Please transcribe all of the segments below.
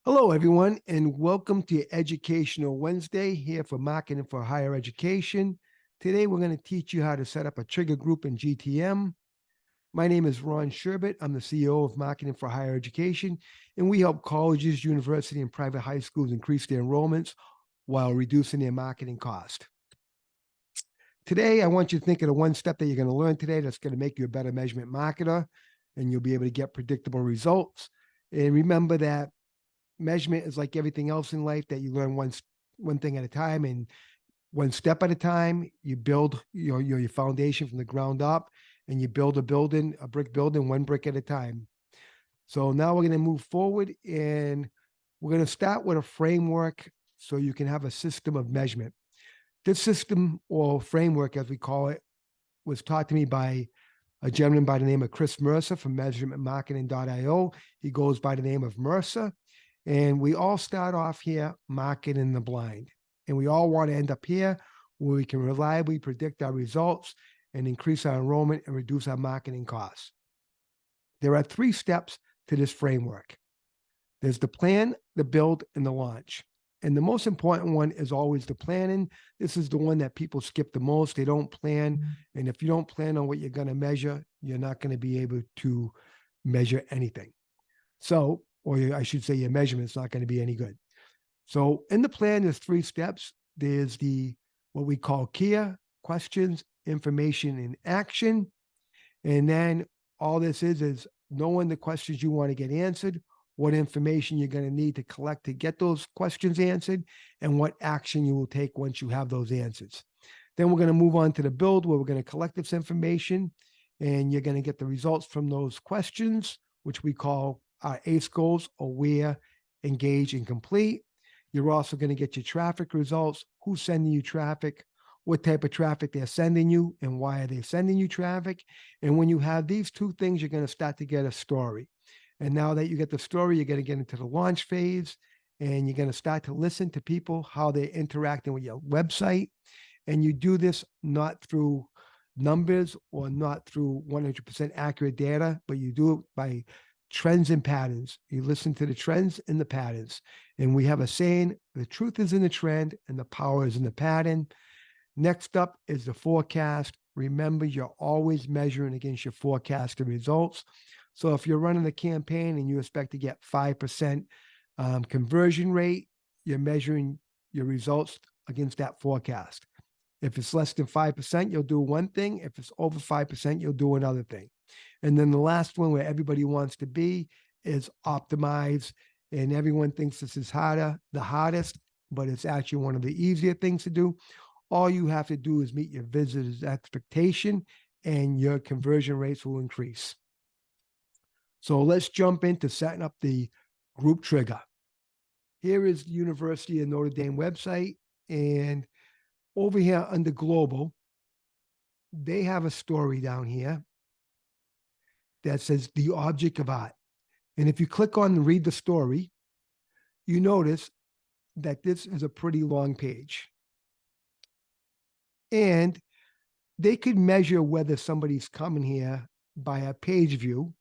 Hello, everyone, and welcome to Educational Wednesday here for Marketing for Higher Education. Today, we're going to teach you how to set up a trigger group in GTM. My name is Ron Sherbet. I'm the CEO of Marketing for Higher Education, and we help colleges, universities, and private high schools increase their enrollments while reducing their marketing cost. Today, I want you to think of the one step that you're going to learn today that's going to make you a better measurement marketer, and you'll be able to get predictable results. And remember that measurement is like everything else in life, that you learn one thing at a time and one step at a time. You build your foundation from the ground up, and you build a brick building, one brick at a time. So now we're going to move forward, and we're going to start with a framework so you can have a system of measurement. This system, or framework as we call it, was taught to me by a gentleman by the name of Chris Mercer from measurementmarketing.io. He goes by the name of Mercer. And we all start off here marketing in the blind. And we all want to end up here where we can reliably predict our results and increase our enrollment and reduce our marketing costs. There are 3 steps to this framework. There's the plan, the build, and the launch. And the most important one is always the planning. This is the one that people skip the most. They don't plan. And if you don't plan on what you're going to measure, you're not going to be able to measure anything. So, or I should say your measurement's not going to be any good. So in the plan, there's 3 steps. There's what we call KIA, questions, information, and action. And then all this is knowing the questions you want to get answered, what information you're going to need to collect to get those questions answered, and what action you will take once you have those answers. Then we're going to move on to the build, where we're going to collect this information, and you're going to get the results from those questions, which we call our ACE goals: aware, engage, and complete. You're also going to get your traffic results, who's sending you traffic, what type of traffic they're sending you, and why are they sending you traffic. And when you have these 2 things, you're going to start to get a story. And now that you get the story, you're going to get into the launch phase, and you're going to start to listen to people, how they're interacting with your website. And you do this not through numbers or not through 100% accurate data, but you do it by trends and patterns. You listen to the trends and the patterns. And we have a saying: the truth is in the trend and the power is in the pattern. Next up is the forecast. Remember, you're always measuring against your forecasted results. So if you're running a campaign and you expect to get 5% conversion rate, you're measuring your results against that forecast. If it's less than 5%, you'll do one thing. If it's over 5%, you'll do another thing. And then the last one, where everybody wants to be, is optimize. And everyone thinks this is the hardest, but it's actually one of the easier things to do. All you have to do is meet your visitors' expectation, and your conversion rates will increase. So let's jump into setting up the group trigger. Here is the University of Notre Dame website. And over here under global, they have a story down here that says the object of art. And if you click on and read the story, you notice that this is a pretty long page. And they could measure whether somebody's coming here by a page view,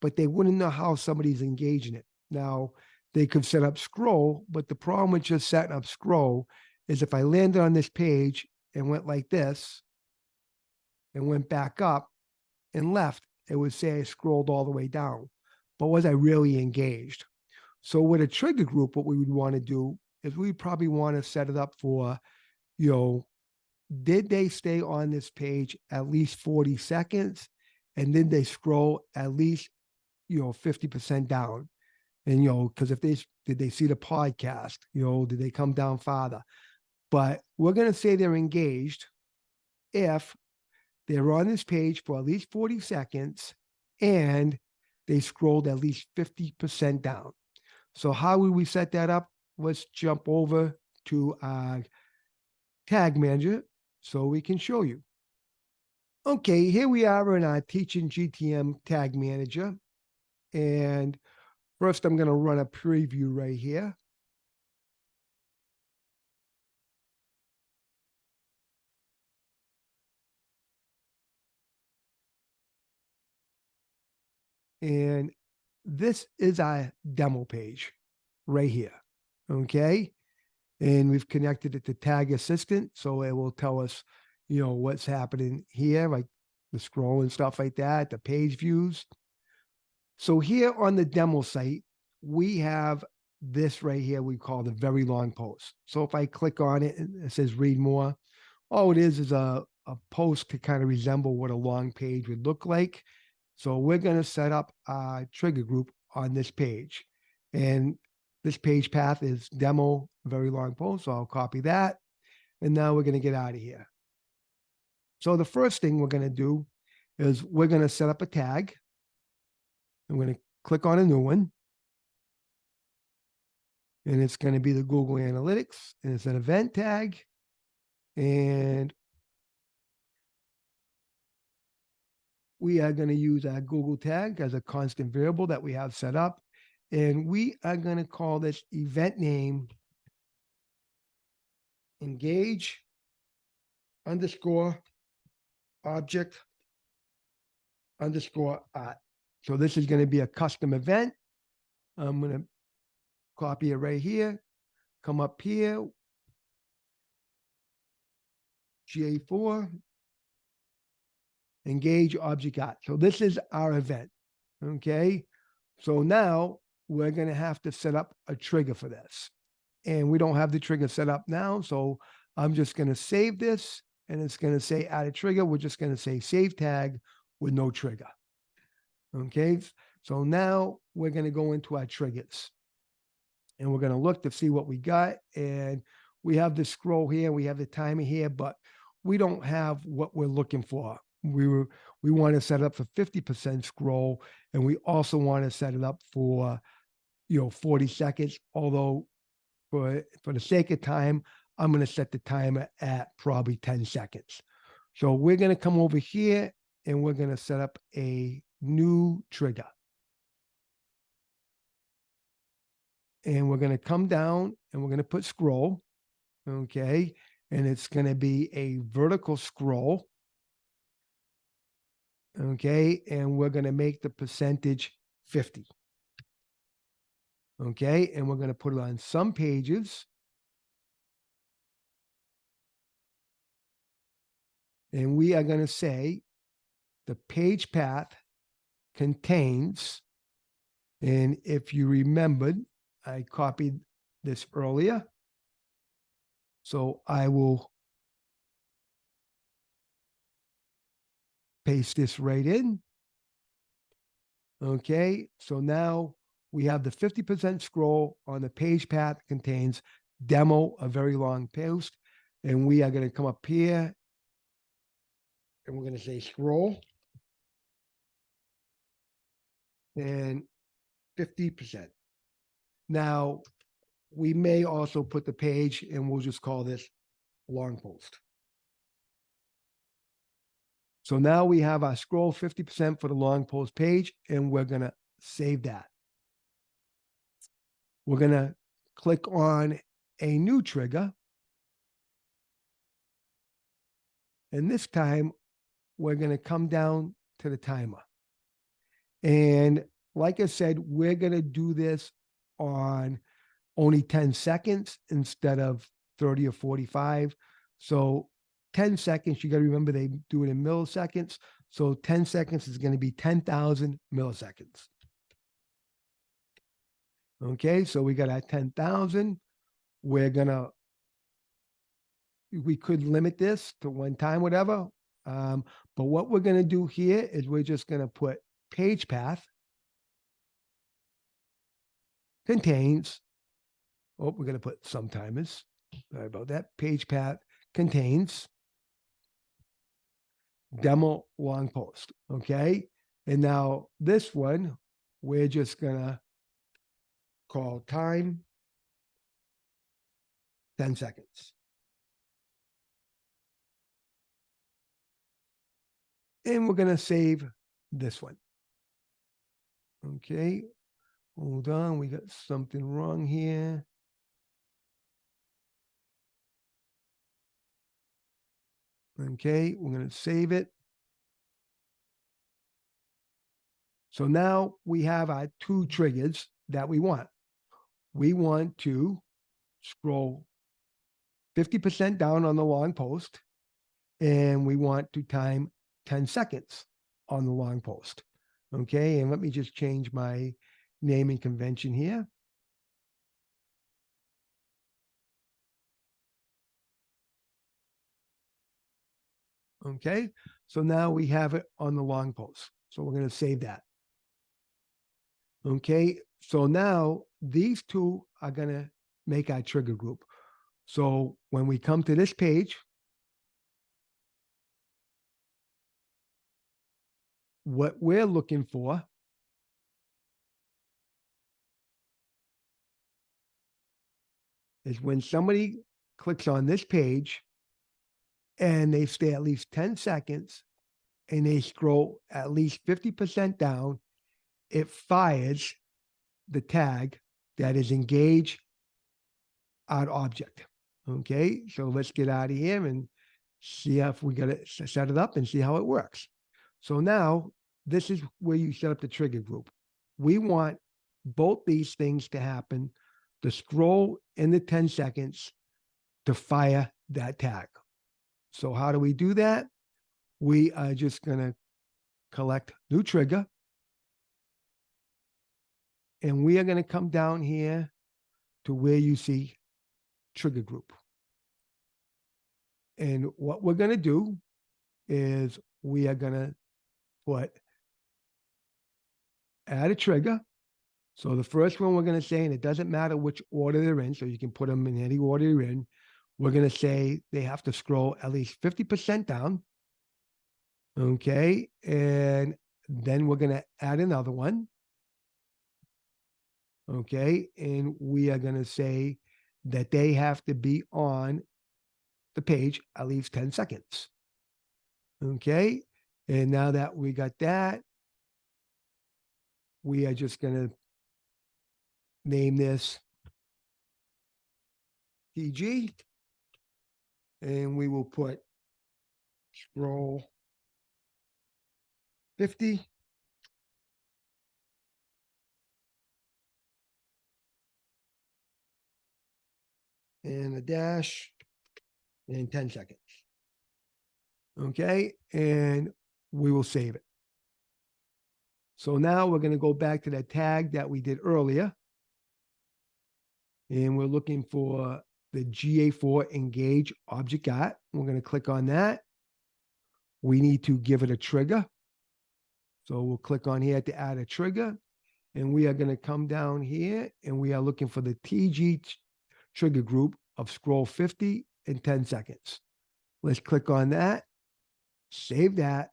but they wouldn't know how somebody's engaging it. Now, they could set up scroll, but the problem with just setting up scroll is if I landed on this page and went like this and went back up and left, it would say I scrolled all the way down. But was I really engaged? So with a trigger group, what we would want to do is we probably want to set it up for, did they stay on this page at least 40 seconds? And did they scroll at least, 50% down? And, because did they see the podcast? Did they come down farther? But we're going to say they're engaged if they're on this page for at least 40 seconds and they scrolled at least 50% down. So how would we set that up? Let's jump over to our tag manager so we can show you. Okay, here we are in our Teaching GTM tag manager. And first, I'm going to run a preview right here. And this is our demo page. right here. Okay. And we've connected it to Tag Assistant. So it will tell us, what's happening here, like the scroll and stuff like that, the page views. So here on the demo site, we have this right here we call the very long post. So if I click on it and it says read more, all it is a post to kind of resemble what a long page would look like. So we're going to set up a trigger group on this page. And this page path is demo very long post. So I'll copy that. And now we're going to get out of here. So the first thing we're going to do is we're going to set up a tag. I'm going to click on a new one. And it's going to be the Google Analytics. And it's an event tag. And we are going to use our Google tag as a constant variable that we have set up. And we are going to call this event name engage underscore object underscore art. So this is going to be a custom event. I'm going to copy it right here, come up here, GA4, engage object art. So this is our event. Okay. So now we're going to have to set up a trigger for this. And we don't have the trigger set up now. So I'm just going to save this and it's going to say add a trigger. We're just going to say save tag with no trigger. Okay. So now we're going to go into our triggers and we're going to look to see what we got. And we have the scroll here. We have the timer here, but we don't have what we're looking for. We want to set it up for 50% scroll. And we also want to set it up for, 40 seconds. Although for the sake of time, I'm going to set the timer at probably 10 seconds. So we're going to come over here and we're going to set up a new trigger. And we're going to come down and we're going to put scroll. Okay. And it's going to be a vertical scroll. Okay. And we're going to make the percentage 50. Okay. And we're going to put it on some pages. And we are going to say the page path contains, and if you remembered, I copied this earlier. So I will paste this right in. Okay. So now we have the 50% scroll on the page path contains demo, a very long post. And we are going to come up here and we're going to say scroll and 50%. Now we may also put the page and we'll just call this long post. So now we have our scroll 50% for the long post page and we're going to save that. We're going to click on a new trigger. And this time we're going to come down to the timer. And like I said, we're going to do this on only 10 seconds instead of 30 or 45. So 10 seconds, you got to remember they do it in milliseconds. So 10 seconds is going to be 10,000 milliseconds. Okay, so we got our 10,000. We could limit this to one time, whatever. But what we're going to do here is we're just going to put page path contains, we're going to put some timers. Sorry about that. Page path contains demo long post. Okay. And now this one, we're just going to call time 10 seconds. And we're going to save this one. Okay. Hold on. We got something wrong here. Okay. We're going to save it. So now we have our two triggers that we want. we want to scroll 50% down on the long post, and we want to time 10 seconds on the long post. Okay, and let me just change my naming convention here. Okay, so now we have it on the long post. So we're going to save that. Okay, so now these two are going to make our trigger group. So when we come to this page, what we're looking for is when somebody clicks on this page and they stay at least 10 seconds and they scroll at least 50% down, it fires the tag that is engage on object. Okay, so let's get out of here and see if we got to set it up and see how it works. So now this is where you set up the trigger group. We want both these things to happen, the scroll in the 10 seconds to fire that tag. So how do we do that? We are just going to collect new trigger. And we are going to come down here to where you see trigger group. And what we're going to do is we are going to put add a trigger. So the first one we're going to say, and it doesn't matter which order they're in, so you can put them in any order you're in. We're going to say they have to scroll at least 50% down. Okay. And then we're going to add another one. Okay. And we are going to say that they have to be on the page at least 10 seconds. Okay. And now that we got that, we are just going to name this TG. And we will put scroll 50. And a dash in 10 seconds. Okay. And we will save it. So now we're going to go back to that tag that we did earlier. And we're looking for the GA4 engage object art. We're going to click on that. We need to give it a trigger. So we'll click on here to add a trigger. And we are going to come down here and we are looking for the TG trigger group of scroll 50 in 10 seconds. Let's click on that, save that,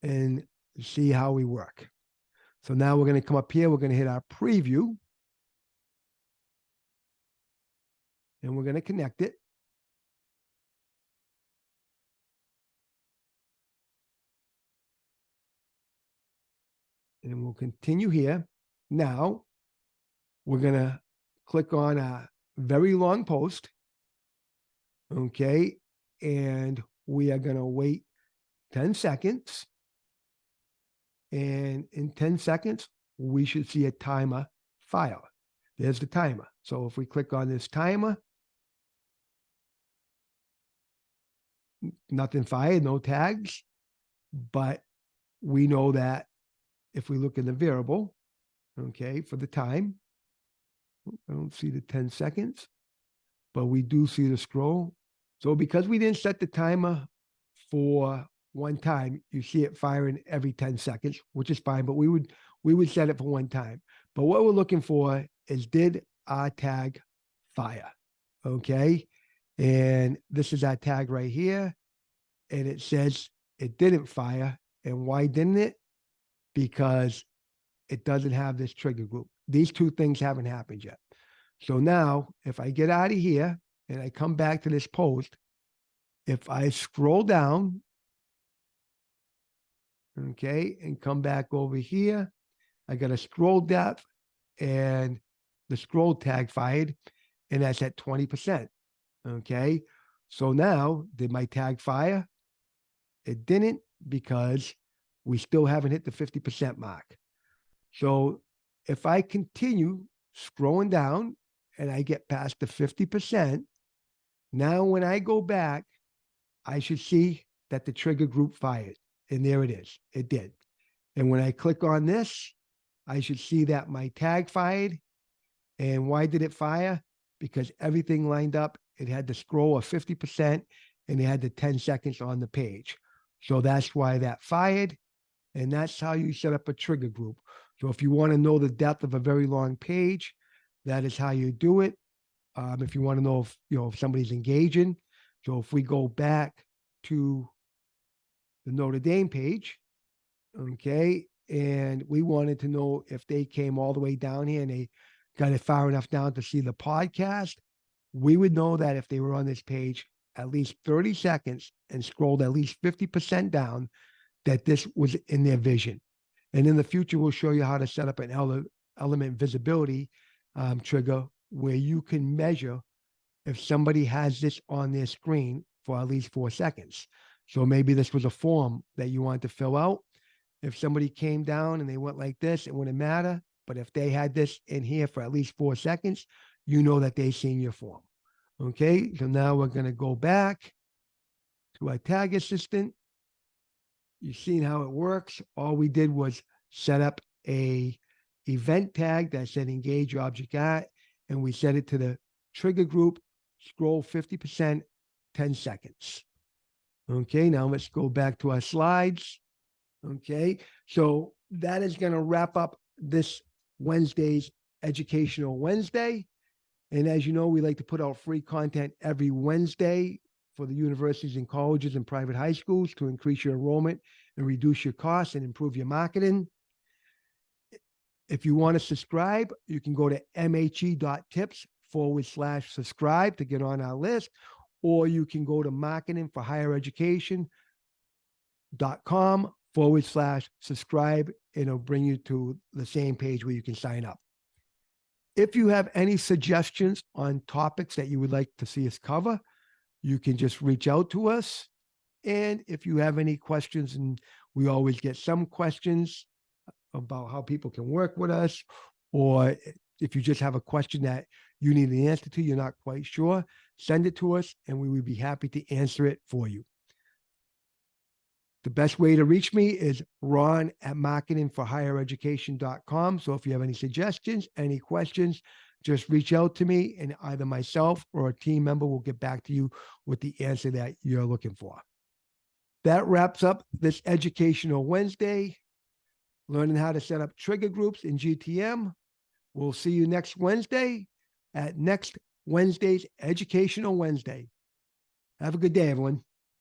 and see how we work. So now we're going to come up here. We're going to hit our preview. And we're going to connect it. And we'll continue here. Now, we're going to click on a very long post. Okay. And we are going to wait 10 seconds. And in 10 seconds, we should see a timer fire. There's the timer. So if we click on this timer, nothing fired, no tags. But we know that if we look in the variable, okay, for the time, I don't see the 10 seconds, but we do see the scroll. So because we didn't set the timer for one time, you see it firing every 10 seconds, which is fine, but we would set it for one time. But what we're looking for is, did our tag fire? Okay. And this is our tag right here. And it says it didn't fire. And why didn't it? Because it doesn't have this trigger group. These two things haven't happened yet. So now if I get out of here and I come back to this post, if I scroll down, okay, and come back over here, I got a scroll depth and the scroll tag fired, and that's at 20%. Okay. So now, did my tag fire? It didn't, because we still haven't hit the 50% mark. So if I continue scrolling down and I get past the 50%. Now, when I go back, I should see that the trigger group fired. And there it is. It did. And when I click on this, I should see that my tag fired. And why did it fire? Because everything lined up. It had the scroll of 50% and it had the 10 seconds on the page. So that's why that fired. And that's how you set up a trigger group. So if you want to know the depth of a very long page, that is how you do it. If you want to know if somebody's engaging. So if we go back to the Notre Dame page, okay, and we wanted to know if they came all the way down here and they got it far enough down to see the podcast, we would know that if they were on this page at least 30 seconds and scrolled at least 50% down, that this was in their vision. And in the future, we'll show you how to set up an element visibility trigger where you can measure if somebody has this on their screen for at least 4 seconds. So maybe this was a form that you wanted to fill out. If somebody came down and they went like this, it wouldn't matter. But if they had this in here for at least 4 seconds, you know that they've seen your form. Okay, so now we're going to go back to our tag assistant. You've seen how it works. All we did was set up a event tag that said engage object at, and we set it to the trigger group, scroll 50%, 10 seconds. Okay, now let's go back to our slides. Okay, so that is going to wrap up this Wednesday's Educational Wednesday. And as you know, we like to put out free content every Wednesday for the universities and colleges and private high schools to increase your enrollment and reduce your costs and improve your marketing. If you want to subscribe, you can go to mhe.tips/subscribe to get on our list, or you can go to marketingforhighereducation.com/subscribe, and it'll bring you to the same page where you can sign up. If you have any suggestions on topics that you would like to see us cover, you can just reach out to us. And if you have any questions, and we always get some questions about how people can work with us, or if you just have a question that you need an answer to, you're not quite sure, send it to us and we would be happy to answer it for you. The best way to reach me is ron@marketingforhighereducation.com. So if you have any suggestions, any questions, just reach out to me and either myself or a team member will get back to you with the answer that you're looking for. That wraps up this Educational Wednesday, learning how to set up trigger groups in GTM. We'll see you next Wednesday at next Wednesday's Educational Wednesday. Have a good day, everyone.